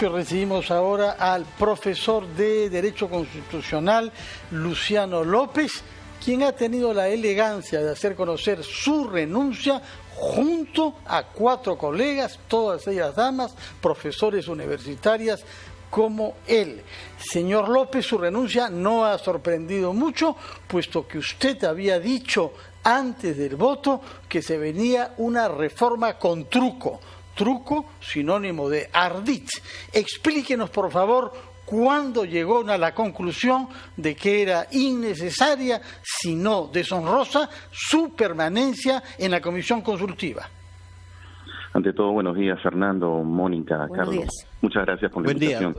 espacio recibimos ahora al profesor de Derecho Constitucional, Luciano López, quien ha tenido la elegancia de hacer conocer su renuncia junto a 4 colegas, todas ellas damas, profesores universitarias como él. Señor López, su renuncia no ha sorprendido mucho, puesto que usted había dicho antes del voto que se venía una reforma con truco. Truco, sinónimo de ardid. Explíquenos, por favor, cuándo llegó a la conclusión de que era innecesaria, si no deshonrosa, su permanencia en la comisión consultiva. Ante todo, buenos días, Fernando, Mónica, buenos Carlos. Días. Muchas gracias por la invitación.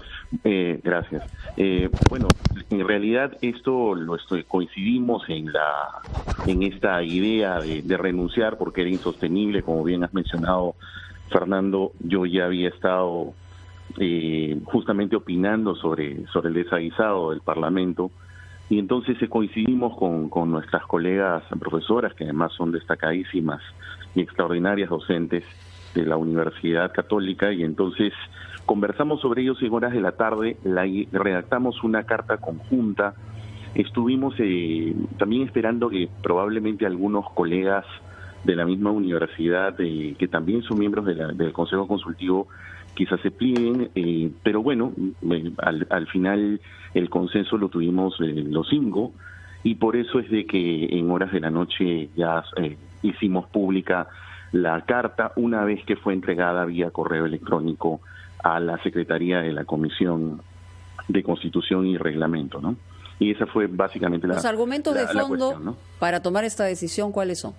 Gracias. Bueno, en realidad esto coincidimos en esta idea de renunciar porque era insostenible, como bien has mencionado, Fernando. Yo ya había estado justamente opinando sobre el desaguisado del Parlamento, y entonces coincidimos con nuestras colegas profesoras, que además son destacadísimas y extraordinarias docentes de la Universidad Católica, y entonces conversamos sobre ellos en horas de la tarde, redactamos una carta conjunta. Estuvimos también esperando que probablemente algunos colegas de la misma universidad, que también son miembros del Consejo Consultivo, quizás se plieguen, pero bueno, al final el consenso lo tuvimos los 5, y por eso es de que en horas de la noche ya hicimos pública la carta, una vez que fue entregada vía correo electrónico a la Secretaría de la Comisión de Constitución y Reglamento, ¿no? Y esa fue básicamente los argumentos de fondo cuestión, ¿no? Para tomar esta decisión, ¿cuáles son?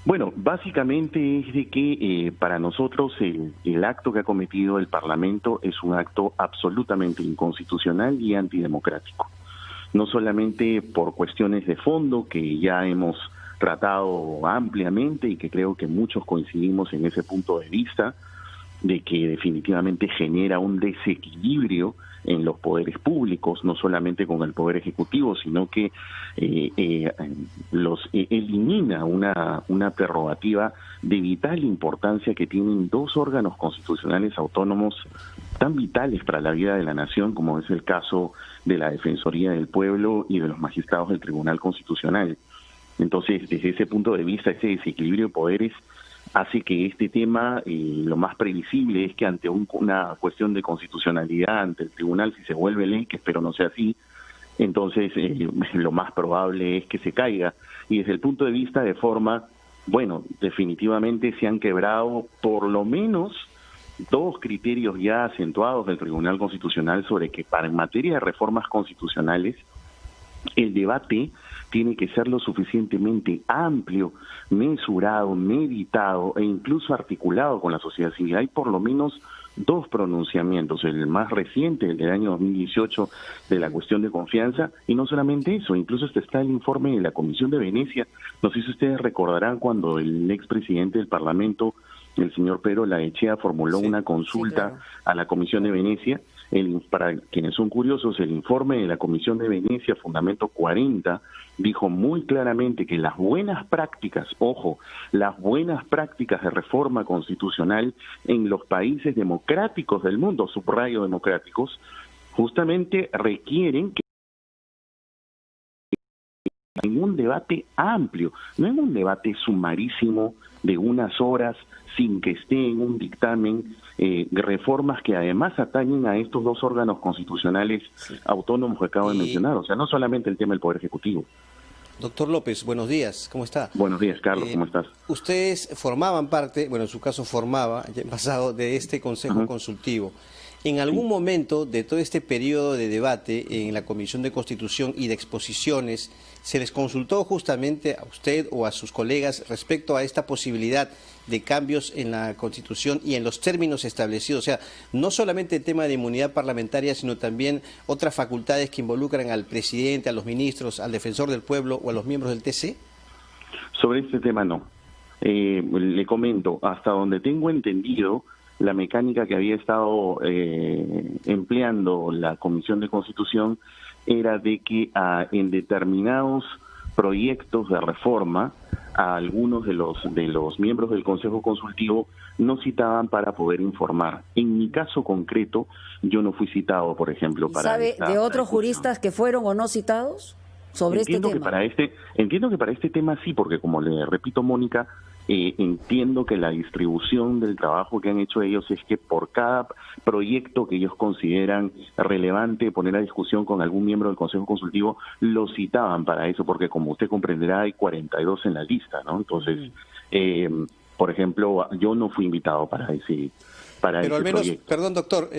Bueno, básicamente es de que para nosotros el acto que ha cometido el Parlamento es un acto absolutamente inconstitucional y antidemocrático. No solamente por cuestiones de fondo que ya hemos tratado ampliamente y que creo que muchos coincidimos en ese punto de vista, de que definitivamente genera un desequilibrio en los poderes públicos, no solamente con el Poder Ejecutivo, sino que elimina una prerrogativa de vital importancia que tienen 2 órganos constitucionales autónomos tan vitales para la vida de la nación, como es el caso de la Defensoría del Pueblo y de los magistrados del Tribunal Constitucional. Entonces, desde ese punto de vista, ese desequilibrio de poderes hace que este tema, lo más previsible es que ante una cuestión de constitucionalidad ante el tribunal, si se vuelve ley, que espero no sea así, entonces lo más probable es que se caiga. Y desde el punto de vista de forma, bueno, definitivamente se han quebrado por lo menos 2 criterios ya acentuados del Tribunal Constitucional sobre que en materia de reformas constitucionales el debate tiene que ser lo suficientemente amplio, mesurado, meditado e incluso articulado con la sociedad civil. Hay por lo menos 2 pronunciamientos, el más reciente, el del año 2018, de la cuestión de confianza, y no solamente eso, incluso está el informe de la Comisión de Venecia. No sé si ustedes recordarán cuando el expresidente del Parlamento, el señor Pedro Laechea, formuló una consulta a la Comisión de Venecia. Para quienes son curiosos, el informe de la Comisión de Venecia, Fundamento 40, dijo muy claramente que las buenas prácticas, ojo, las buenas prácticas de reforma constitucional en los países democráticos del mundo, subrayo democráticos, justamente requieren que en un debate amplio, no en un debate sumarísimo de unas horas sin que esté en un dictamen, reformas que además atañen a estos 2 órganos constitucionales autónomos que acabo de mencionar. O sea, no solamente el tema del Poder Ejecutivo. Doctor López, buenos días, ¿cómo está? Buenos días, Carlos, ¿cómo estás? Ustedes formaban parte, bueno, en su caso formaba, ya en pasado, de este Consejo Consultivo. En algún momento de todo este periodo de debate en la Comisión de Constitución y de exposiciones, ¿se les consultó justamente a usted o a sus colegas respecto a esta posibilidad de cambios en la Constitución y en los términos establecidos? O sea, no solamente el tema de inmunidad parlamentaria, sino también otras facultades que involucran al presidente, a los ministros, al defensor del pueblo o a los miembros del TC. Sobre este tema no. Le comento, hasta donde tengo entendido, la mecánica que había estado empleando la Comisión de Constitución era de que en determinados proyectos de reforma a algunos de los miembros del Consejo Consultivo no citaban para poder informar. En mi caso concreto, yo no fui citado, por ejemplo, para... ¿Sabe de otros juristas que fueron o no citados sobre este tema? Entiendo que para este tema sí, porque como le repito, Mónica, entiendo que la distribución del trabajo que han hecho ellos es que por cada proyecto que ellos consideran relevante poner a discusión con algún miembro del Consejo Consultivo, lo citaban para eso, porque como usted comprenderá, hay 42 en la lista, ¿no? Entonces, por ejemplo, yo no fui invitado para ese Pero al menos, proyecto. perdón doctor,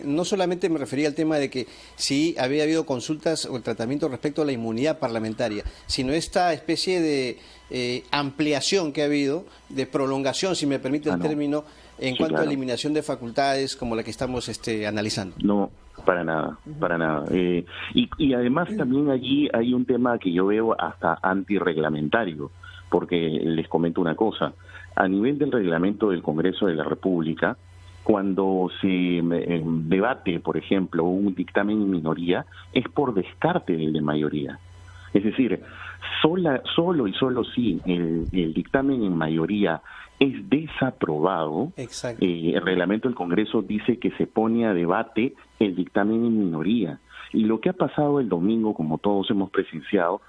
no solamente me refería al tema de que sí había habido consultas o el tratamiento respecto a la inmunidad parlamentaria, sino esta especie de ampliación que ha habido, de prolongación, si me permite el término, en cuanto a eliminación de facultades como la que estamos analizando. No, para nada, para nada. Y además también allí hay un tema que yo veo hasta antirreglamentario, porque les comento una cosa. A nivel del reglamento del Congreso de la República, cuando se debate, por ejemplo, un dictamen en minoría, es por descarte del de mayoría. Es decir, solo si el dictamen en mayoría es desaprobado, el reglamento del Congreso dice que se pone a debate el dictamen en minoría. Y lo que ha pasado el domingo, como todos hemos presenciado,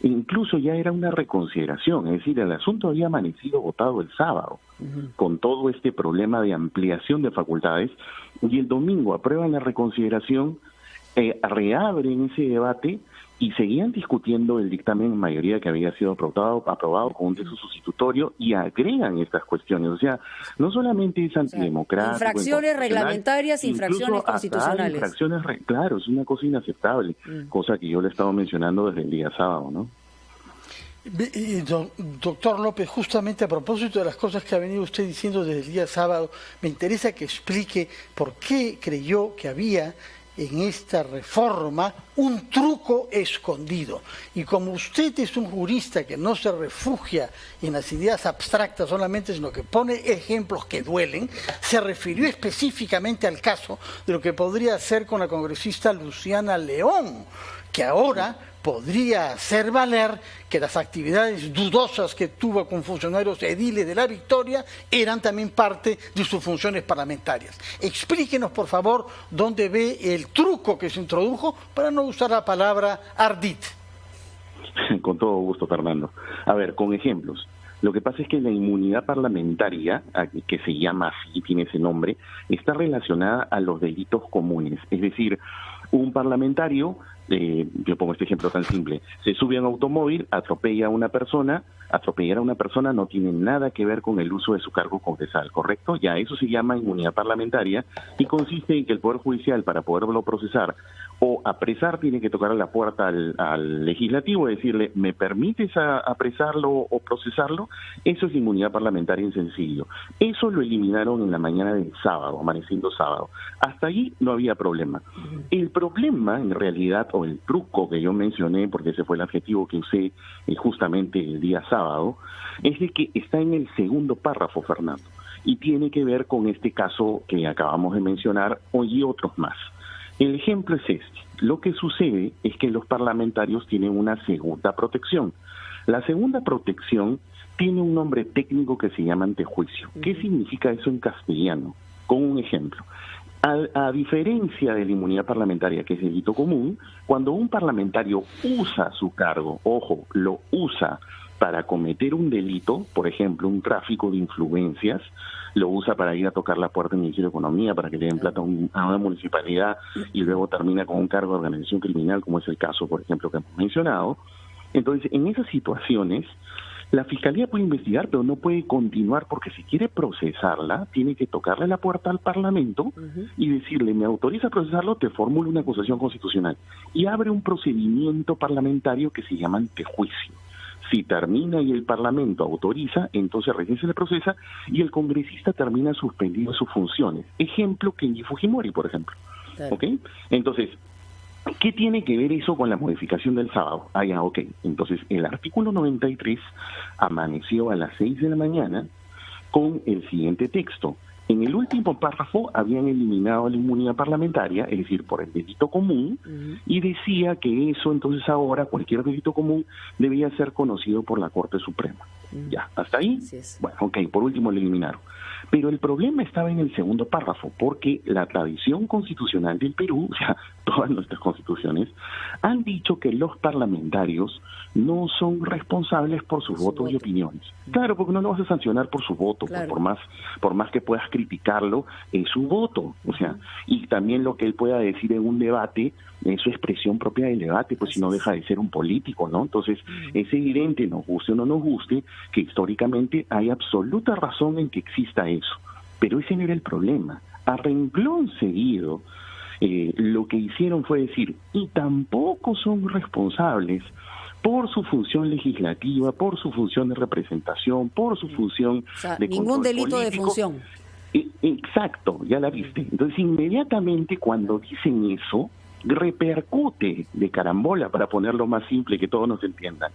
incluso ya era una reconsideración, es decir, el asunto había amanecido votado el sábado, con todo este problema de ampliación de facultades, y el domingo aprueban la reconsideración, reabren ese debate y seguían discutiendo el dictamen en mayoría que había sido aprobado con un texto sustitutorio y agregan estas cuestiones. O sea, no solamente es antidemocrático, infracciones reglamentarias, infracciones constitucionales. Claro, es una cosa inaceptable, cosa que yo le he estado mencionando desde el día sábado, ¿no? Doctor López, justamente a propósito de las cosas que ha venido usted diciendo desde el día sábado, me interesa que explique por qué creyó que había en esta reforma un truco escondido. Y como usted es un jurista que no se refugia en las ideas abstractas solamente, sino que pone ejemplos que duelen, se refirió específicamente al caso de lo que podría hacer con la congresista Luciana León, que ahora podría hacer valer que las actividades dudosas que tuvo con funcionarios ediles de La Victoria eran también parte de sus funciones parlamentarias. Explíquenos, por favor, dónde ve el truco que se introdujo, para no usar la palabra ardid. Con todo gusto, Fernando. A ver, con ejemplos. Lo que pasa es que la inmunidad parlamentaria, que se llama así, tiene ese nombre, está relacionada a los delitos comunes. Es decir, un parlamentario, yo pongo este ejemplo tan simple, se sube a un automóvil, atropellar a una persona no tiene nada que ver con el uso de su cargo congresal, ¿correcto? Ya eso se llama inmunidad parlamentaria y consiste en que el Poder Judicial, para poderlo procesar o apresar, tiene que tocar la puerta al legislativo y decirle, ¿me permites apresarlo o procesarlo? Eso es inmunidad parlamentaria en sencillo. Eso lo eliminaron en la mañana del sábado, amaneciendo sábado. Hasta allí no había problema. El problema, en realidad, o el truco que yo mencioné, porque ese fue el adjetivo que usé justamente el día sábado, es de que está en el segundo párrafo, Fernando, y tiene que ver con este caso que acabamos de mencionar y otros más. El ejemplo es este. Lo que sucede es que los parlamentarios tienen una segunda protección. La segunda protección tiene un nombre técnico que se llama antejuicio. ¿Qué significa eso en castellano? Con un ejemplo. A diferencia de la inmunidad parlamentaria, que es delito común, cuando un parlamentario usa su cargo, ojo, lo usa para cometer un delito, por ejemplo, un tráfico de influencias, lo usa para ir a tocar la puerta del Ministerio de Economía, para que le den plata a una municipalidad y luego termina con un cargo de organización criminal, como es el caso, por ejemplo, que hemos mencionado. Entonces, en esas situaciones, la Fiscalía puede investigar, pero no puede continuar, porque si quiere procesarla, tiene que tocarle la puerta al Parlamento y decirle, ¿me autoriza a procesarlo? Te formulo una acusación constitucional. Y abre un procedimiento parlamentario que se llama antejuicio. Si termina y el Parlamento autoriza, entonces recién se le procesa y el congresista termina suspendido sus funciones. Ejemplo, Kenji Fujimori, por ejemplo. Claro. ¿Ok? Entonces, ¿qué tiene que ver eso con la modificación del sábado? Ok. Entonces, el artículo 93 amaneció a las 6 de la mañana con el siguiente texto. En el último párrafo habían eliminado la inmunidad parlamentaria, es decir, por el delito común, y decía que eso entonces ahora, cualquier delito común, debía ser conocido por la Corte Suprema. Ya, ¿hasta ahí? Bueno, ok, por último lo eliminaron. Pero el problema estaba en el segundo párrafo, porque la tradición constitucional del Perú, o sea, todas nuestras constituciones, han dicho que los parlamentarios no son responsables por sus votos y opiniones. Claro, porque no lo vas a sancionar por su voto, claro. por más que puedas criticarlo, es su voto. O sea, y también lo que él pueda decir en un debate es su expresión propia del debate, pues si no deja de ser un político, ¿no? Entonces, es evidente, nos guste o no nos guste, que históricamente hay absoluta razón en que exista eso. Pero ese no era el problema. A renglón seguido, lo que hicieron fue decir, y tampoco son responsables por su función legislativa, por su función de representación, por su función de ningún delito político. De función. Exacto, ya la viste. Entonces, inmediatamente cuando dicen eso, repercute de carambola, para ponerlo más simple que todos nos entiendan,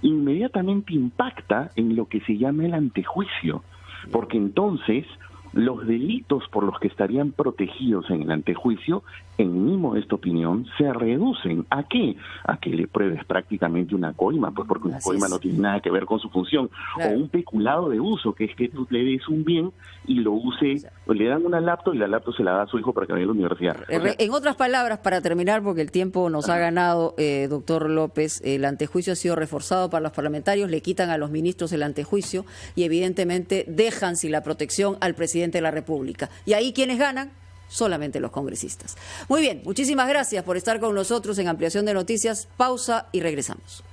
inmediatamente impacta en lo que se llama el antejuicio, porque entonces los delitos por los que estarían protegidos en el antejuicio, en mi modesta opinión, se reducen. ¿A qué? A que le pruebes prácticamente una coima, pues porque una coima no tiene nada que ver con su función, o un peculado de uso, que es que tú le des un bien y lo use, o le dan una laptop y la laptop se la da a su hijo para que vaya a la universidad. O sea, en otras palabras, para terminar, porque el tiempo nos ha ganado, doctor López, el antejuicio ha sido reforzado para los parlamentarios, le quitan a los ministros el antejuicio y evidentemente dejan sin la protección al presidente de la República. Y ahí quienes ganan, solamente los congresistas. Muy bien, muchísimas gracias por estar con nosotros en Ampliación de Noticias. Pausa y regresamos.